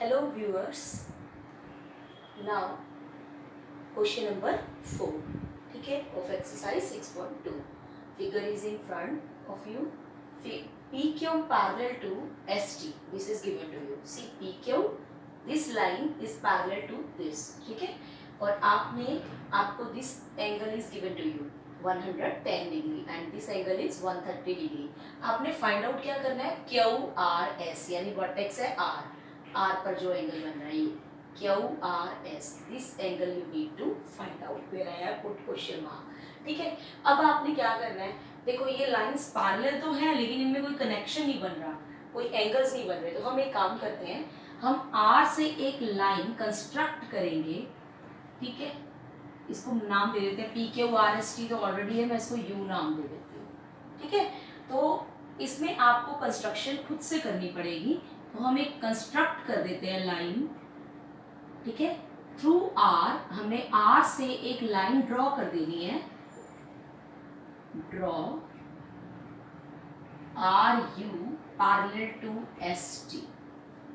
Hello viewers, now question number 4, ठीक है, of exercise 6.2. Figure is in front of you. PQ parallel to ST. This is given to you. See PQ, this line is parallel to this, ठीक है, और आपको this angle is given to you 110 degree and this angle is 130 degree. आपने find out क्या करना है, QRS यानी vertex है R पर जो एंगल बन रहा है ये QRS, this angle you need to find out. Where I have put question mark. ठीक है, अब आपने क्या करना है, देखो ये लाइंस पैरेलल तो हैं लेकिन इनमें कोई कनेक्शन नहीं बन रहा, कोई एंगल्स नहीं बन रहे. तो हम एक काम करते हैं, हम R से एक लाइन कंस्ट्रक्ट करेंगे. ठीक है, इसको नाम दे देते हैं PQRST, तो ऑलरेडी है, मैं इसको U नाम दे देती हूँ. ठीक है, तो इसमें आपको कंस्ट्रक्शन खुद से करनी पड़ेगी. तो हम एक कंस्ट्रक्ट कर देते हैं लाइन. ठीक है, थ्रू R हमें R से एक लाइन ड्रॉ कर देनी है. Draw RU parallel to ST.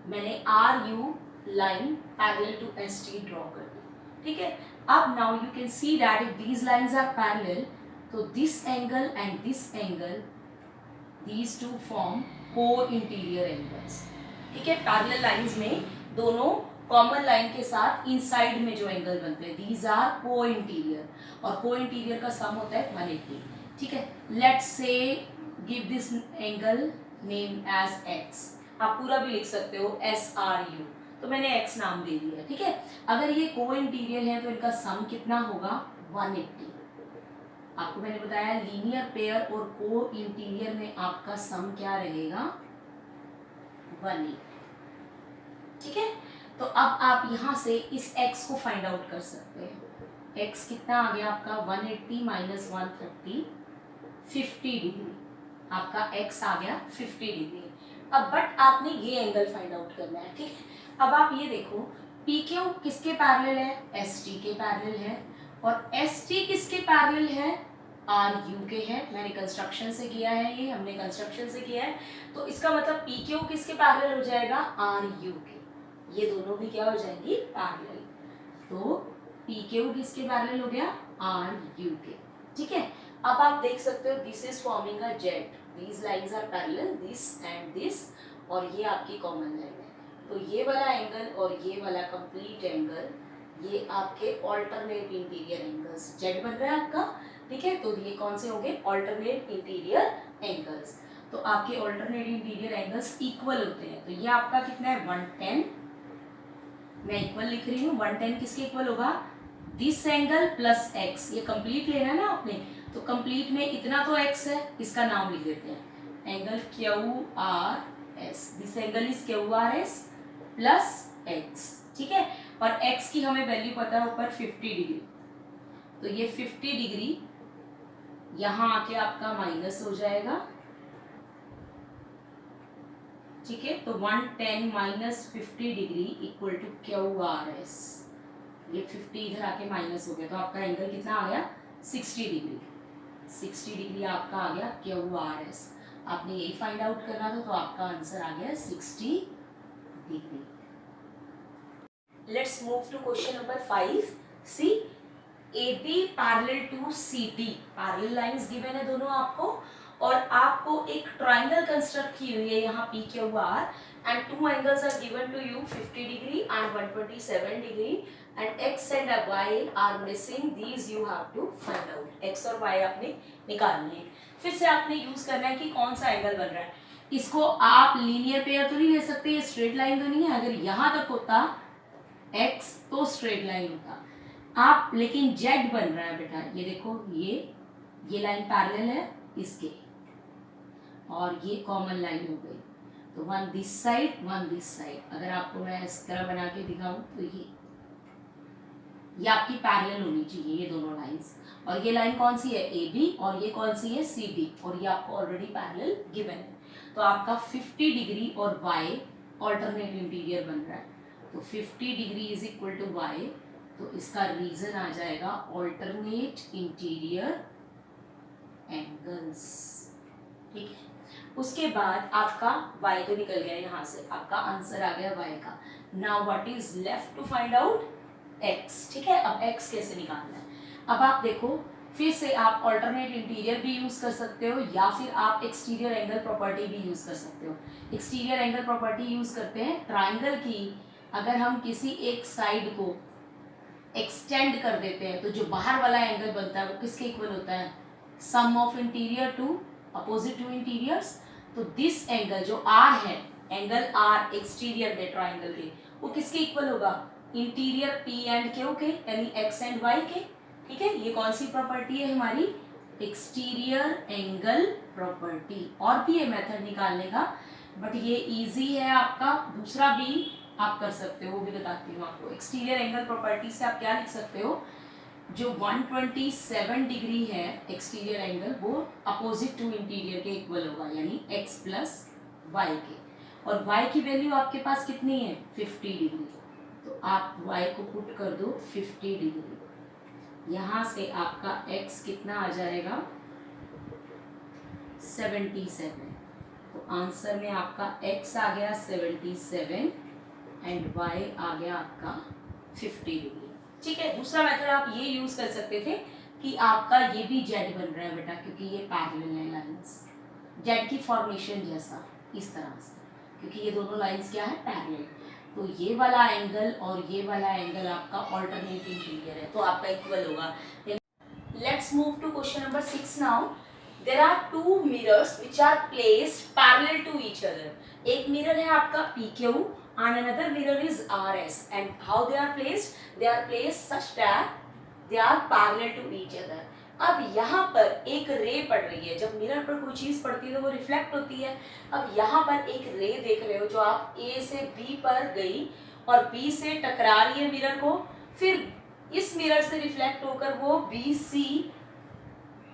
मैंने RU line parallel to ST draw कर दी. ठीक है, अब now you can see that if these lines are parallel, तो this angle and this angle, these two form co-interior angles. ठीक है, parallel lines में दोनों कॉमन लाइन के साथ इनसाइड में जो एंगल बनते हैं, these are co-interior, और co-interior का सम होता है 180. ठीक है, let's say give this angle name as x. आप पूरा भी लिख सकते हो SRU, तो मैंने x नाम दे दिया. ठीक है, अगर ये co-interior है तो इनका सम कितना होगा, 180. आपको मैंने बताया लीनियर पेयर और को इंटीरियर में आपका सम क्या रहेगा, 180. ठीक है, तो अब आप यहां से इस x को फाइंड आउट कर सकते हैं. x कितना आ गया आपका, 180 माइनस 130, 50 डिग्री. आपका x आ गया 50 डिग्री. अब बट आपने ये एंगल फाइंड आउट करना है. ठीक है, अब आप ये देखो PQ किसके पैरेलल है, ST के पैरेलल है, और ST किसके पैरेलल है, RU के है. मैंने कंस्ट्रक्शन से किया है, ये हमने कंस्ट्रक्शन से किया है, तो इसका मतलब PQ किसके पैरेलल हो जाएगा, RU के. ये दोनों भी क्या हो जाएंगी, पैरेलल. तो PQ किसके पैरेलल हो गया, RU के. ठीक है, अब आप देख सकते हो this is forming a jet. These lines are parallel, this and this, और ये आपकी कॉमन लाइन है. तो ये वाला एंगल और ये वाला कंप्लीट एंगल, ये आपके ऑल्टरनेट इंटीरियर एंगल्स, जेड बन रहा है आपका. ठीक है, तो ये कौन से होंगे, ऑल्टरनेट इंटीरियर एंगल्स. तो आपके ऑल्टरनेट इंटीरियर एंगल्स इक्वल होते हैं. तो ये आपका कितना है, 110. मैं इक्वल लिख रही हूँ. 110 किसके इक्वल होगा, दिस एंगल प्लस x. ये कंप्लीट लेना है ना आपने, तो कंप्लीट में इतना तो x है, इसका नाम लिख देते हैं angle QRS. This angle is QRS plus x. ठीक है, और x की हमें वैल्यू पता है ऊपर 50 डिग्री. तो ये 50 डिग्री यहां आके आपका माइनस हो जाएगा. ठीक है, तो 110 minus 50 degree equal to QRS. ये 50 इधर आके माइनस हो गया, तो आपका एंगल कितना आ गया, 60 डिग्री. 60 डिग्री आपका आ गया QRS. आपने यही फाइंड आउट करना था, तो आपका आंसर आ गया 60 degree. Let's move to question number 5. See AB parallel to CD. Parallel lines given है दोनों आपको, और आपको एक ट्राइंगल कंस्ट्रक्ट की हुई है यहाँ PQR, and two angles are given to you 50 degree and 127 degree, and x and y are missing. These you have to find out. x और y आपने निकालने हैं. फिर से आपने यूज करना है कि कौन सा एंगल बन रहा है. इसको आप लीनियर पेयर तो नहीं ले सकते, ये स्ट्रेट लाइन तो नहीं है. अगर यहाँ तक होता x तो स्ट्रेट लाइन होता आप, लेकिन जेड बन रहा है बेटा. ये देखो, ये लाइन पैरेलल है इसके, और ये कॉमन लाइन हो गई. तो one this side, one this side. अगर आपको मैं इस तरह बना के दिखाऊं तो ये आपकी पैरेलल होनी चाहिए, ये दोनों लाइंस. और ये लाइन कौन सी है, AB, और ये कौन सी है, CD, और ये आपको ऑलरेडी पैरेलल गिवन है. तो आपका 50 डिग्री और y ऑल्टरनेट इंटीरियर बन रहा है. तो 50 degree is equal to y, तो इसका रीजन आ जाएगा ऑल्टरनेट इंटीरियर एंगल्स. ठीक है, उसके बाद आपका y तो निकल गया यहाँ से, आपका आंसर आ गया y का। Now what is left to find out x, ठीक है। अब x कैसे निकालना है, अब आप देखो फिर से आप ऑल्टरनेट इंटीरियर भी यूज कर सकते हो या फिर आप एक्सटीरियर एंगल प्रॉपर्टी भी यूज कर सकते हो। एक्सटीरियर एंगल प्रॉपर्टी यूज करते हैं ट्राइंगल की, अगर हम किसी एक साइड को एक्सटेंड कर देते हैं तो जो बाहर वाला एंगल बनता है वो किसके इक्वल होता है, sum of interior two opposite two interiors. तो दिस एंगल जो r है, एंगल r एक्सटीरियर में ट्राइंगल के, वो किसके इक्वल होगा, इंटीरियर p एंड q के, यानी x एंड y के, ठीक है। ये कौन सी प्रॉपर्टी है हमारी, एक्सटीरियर एंगल प्रॉपर्टी। और भी है मेथड निकालने का, बट ये इजी है आपका, दूसरा भी आप कर सकते हो, वो भी बताती हूँ आपको। एक्सटीरियर एंगल प्रॉपर्टी से आप क्या लिख सकते हो, जो 127 डिग्री है एक्सटीरियर एंगल, वो अपोजिट टू इंटीरियर के इक्वल होगा, यानी x प्लस वाई के। और y की वैल्यू आपके पास कितनी है, 50 डिग्री। तो आप y को पुट कर दो 50 डिग्री, यहाँ से आपका x कितना आ जाएगा, 77। तो आंसर में आपका x आ गया 77 एंड y आ गया आपका 50 डिग्री, ठीक है। दूसरा मेथड आप ये यूज कर सकते थे कि आपका ये भी z बन रहा है बेटा, क्योंकि ये पैरेलल है लाइंस, z की फॉर्मेशन जैसा, इस तरह से, क्योंकि ये दोनों लाइंस क्या है, पैरेलल। तो ये वाला एंगल और ये वाला एंगल आपका ऑल्टरनेट इंटीरियर है, तो आपका इक्वल होगा। Let's move to question number 6 now. There are two mirrors which are placed parallel to each other. एक मिरर है आपका PQ and another mirror is RS, and how they are placed? They are placed such that they are parallel to each other. अब यहाँ पर एक रे पड़ रही है, जब मिरर पर कोई चीज पड़ती है तो वो रिफ्लेक्ट होती है। अब यहाँ पर एक रे देख रहे हो जो आप A से B पर गई और B से टकरा रही है मिरर को, फिर इस मिरर से रिफ्लेक्ट होकर वो BC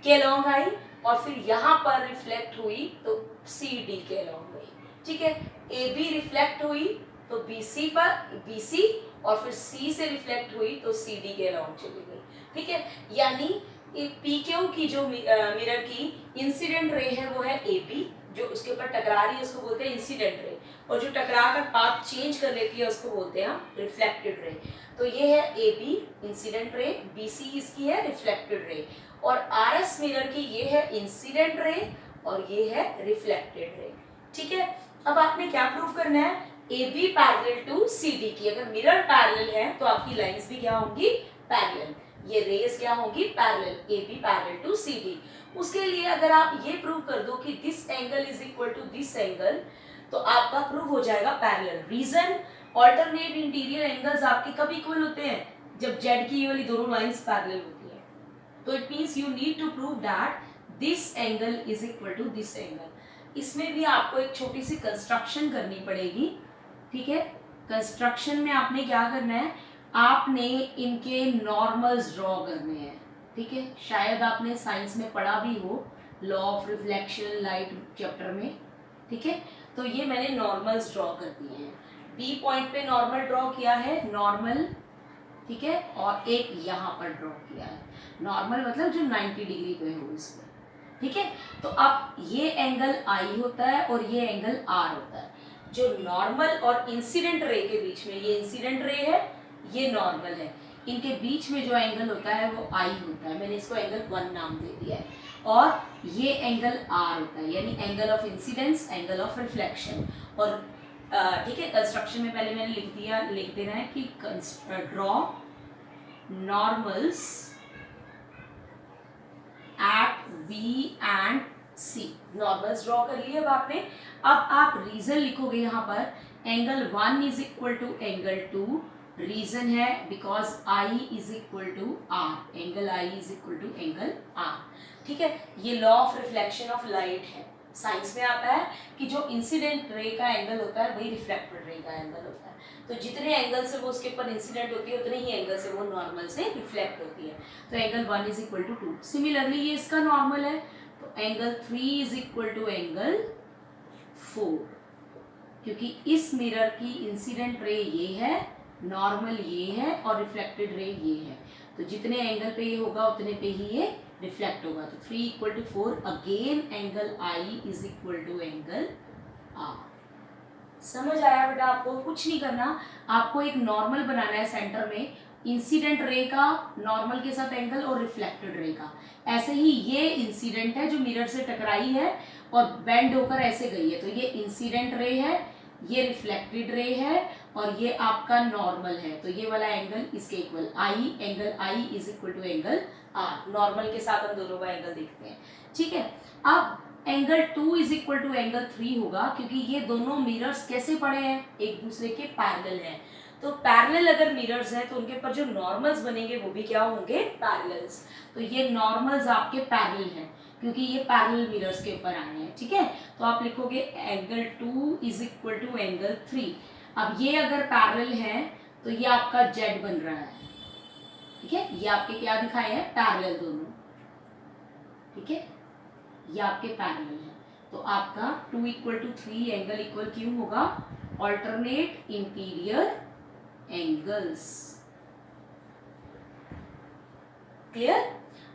के अलॉन्ग आई और फिर यहाँ पर रिफ्लेक्ट हुई तो CD के अलॉन्ग गई, ठीक है। AB रिफ्लेक्ट हुई तो BC पर BC और फिर C से रिफ्लेक्ट हुई तो CD के अलॉन्ग चली गई, ठीक है। यानी PQ की जो मिरर की इंसिडेंट रे है वो है AB, जो उसके ऊपर टकरा रही है उसको बोलते हैं इंसिडेंट रे, और जो टकरा कर पाथ चेंज कर लेती है उसको बोलते हैं हम रिफ्लेक्टेड रे। तो ये है AB इंसिडेंट रे, BC इसकी है रिफ्लेक्टेड रे, और RS मिरर की ये है इंसिडेंट रे और ये है रिफ्लेक्टेड रे, ठीक है। अब आपने क्या प्रूव करना है, AB पैरेलल टू CD की। अगर मिरर पैरेलल है तो आपकी लाइंस भी क्या होंगी, पैरेलल, ये रेस क्या होंगी, parallel, AB parallel to CD। उसके लिए अगर आप ये प्रूव कर दो कि this angle is equal to this angle, तो आपका प्रूव हो जाएगा parallel. Reason, alternate interior angles आपके कब इक्वल होते हैं, जब Z की ये वाली दोनों लाइंस पैरेलल होती है। तो it means you need to prove that this angle is equal to this angle. इसमें भी आपको एक छोटी सी कंस्ट्रक्शन करनी पड़ेगी, ठीक है। कंस्ट्रक्शन में आपने क्या करना है, आपने इनके नॉर्मल्स ड्रॉ करने हैं, ठीक है। शायद आपने साइंस में पढ़ा भी हो, law of reflection light chapter में, ठीक है। तो ये मैंने नॉर्मल्स ड्रॉ कर दिए हैं। B पॉइंट पे नॉर्मल ड्रॉ किया है, नॉर्मल, ठीक है, और एक यहाँ पर ड्रॉ किया है। नॉर्मल मतलब जो 90 डिग्री पे हो इस पर, ठीक है। तो अब ये एंगल I होता है और ये एंगल R होता है। जो नॉर्मल और इंसिडेंट रे के बीच में, ये इंसिडेंट रे है, ये नॉर्मल है, इनके बीच में जो एंगल होता है वो I होता है। मैंने इसको एंगल 1 नाम दे दिया है। और ये एंगल R होता है, यानी angle of incidence, angle of reflection. और ठीक है, कंस्ट्रक्शन में पहले मैंने लिख देना है कि draw normals at B and C। Normals draw कर लिए अब आपने। अब आप रीजन लिखोगे यहाँ पर, angle 1 is equal to angle 2। Reason है because I is equal to R, angle I is equal to angle R, ठीक है। ये law of reflection of light है, साइंस में आता है कि जो इंसिडेंट रे का एंगल होता है वही रिफ्लेक्टेड रे का एंगल होता है। तो जितने एंगल से वो उसके ऊपर इंसिडेंट होती है उतने ही एंगल से वो नॉर्मल से रिफ्लेक्ट होती है। तो angle 1 is equal to 2। Similarly ये इसका नॉर्मल है, तो angle 3 is equal to angle 4, क्योंकि इस मिरर की इंसिडेंट रे ये है, नॉर्मल ये है और रिफ्लेक्टेड रे ये है। तो जितने एंगल पे ये होगा उतने पे ही ये रिफ्लेक्ट होगा। तो 3 equal to 4, again angle I is equal to angle R. समझ आया बेटा? आपको कुछ नहीं करना, आपको एक नॉर्मल बनाना है सेंटर में, इंसिडेंट रे का नॉर्मल के साथ एंगल और रिफ्लेक्टेड रे का। ऐसे ही ये इंसिडेंट है जो मिरर से टकराई है और बेंड होकर ऐसे गई है, तो ये इंसिडेंट रे है, ये रिफ्लेक्टेड रे है और ये आपका नॉर्मल है। तो ये वाला एंगल इसके equal, I angle I is equal to angle R. Normal के साथ हम दोनों का एंगल देखते हैं, ठीक है। अब angle 2 is equal to angle 3 होगा, क्योंकि ये दोनों मिरर्स कैसे पड़े हैं, एक दूसरे के पैरेलल हैं। तो पैरेलल अगर मिरर्स हैं तो उनके पर जो नॉर्मल्स बनेंगे वो भी क्या होंगे, पैरेलल्स। तो ये नॉर्मल्स आपके पैरेलल हैं क्योंकि ये पैरेलल मिरर्स के ऊपर आए हैं, ठीक है। तो आप लिखोगे angle 2 is equal to angle 3। अब ये अगर पैरेलल है तो ये आपका जेड बन रहा है, ठीक है। ये आपके क्या दिखाए हैं, पैरेलल दोनों, ठीक है। ये आपके पैरेलल है। तो आपका 2 इक्वल टू 3 एंगल इक्वल क्यों होगा, ऑल्टरनेट इंटीरियर एंगल्स। क्लियर?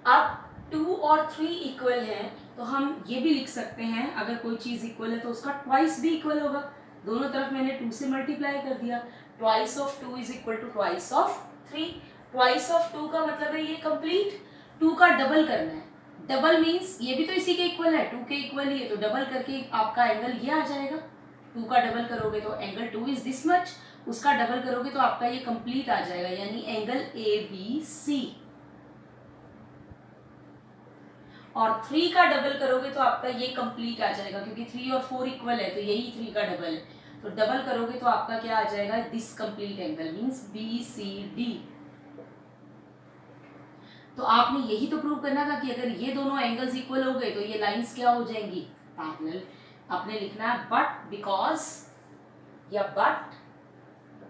अब 2 और 3 इक्वल है तो हम ये भी लिख सकते हैं, अगर कोई चीज इक्वल है तो उसका ट्वाइस भी इक्वल होगा। दोनों तरफ मैंने 2 से मल्टीप्लाई कर दिया, twice of 2 is equal to twice of 3। Twice of 2 का मतलब है ये कंप्लीट, 2 का डबल करना है। डबल मीन्स ये भी तो इसी के इक्वल है, 2 के इक्वल ही है, तो डबल करके आपका एंगल ये आ जाएगा। 2 का डबल करोगे तो एंगल 2 इज दिस मच, उसका डबल करोगे तो आपका ये कंप्लीट आ जाएगा, यानी एंगल ABC। और 3 का डबल करोगे तो आपका ये कंप्लीट आ जाएगा, क्योंकि 3 और 4 इक्वल है तो यही 3 का डबल है। तो डबल करोगे तो आपका क्या आ जाएगा, this complete angle means BCD। तो आपने यही तो प्रूव करना था कि अगर ये दोनों एंगल्स इक्वल हो गए तो ये लाइंस क्या हो जाएंगी, पैरेलल। आपने लिखना है बट बिकॉज या but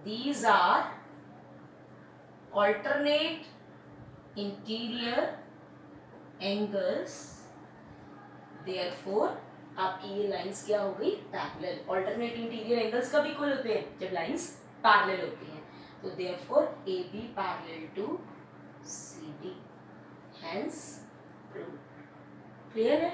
these are alternate interior angles, therefore आपकी ये लाइंस क्या हो गई, पैरेलल। ऑल्टरनेट इंटीरियर एंगल्स कब इक्वल होते हैं, जब लाइंस पैरेलल होती हैं। तो therefore AB parallel to CD, hence proved। Clear है?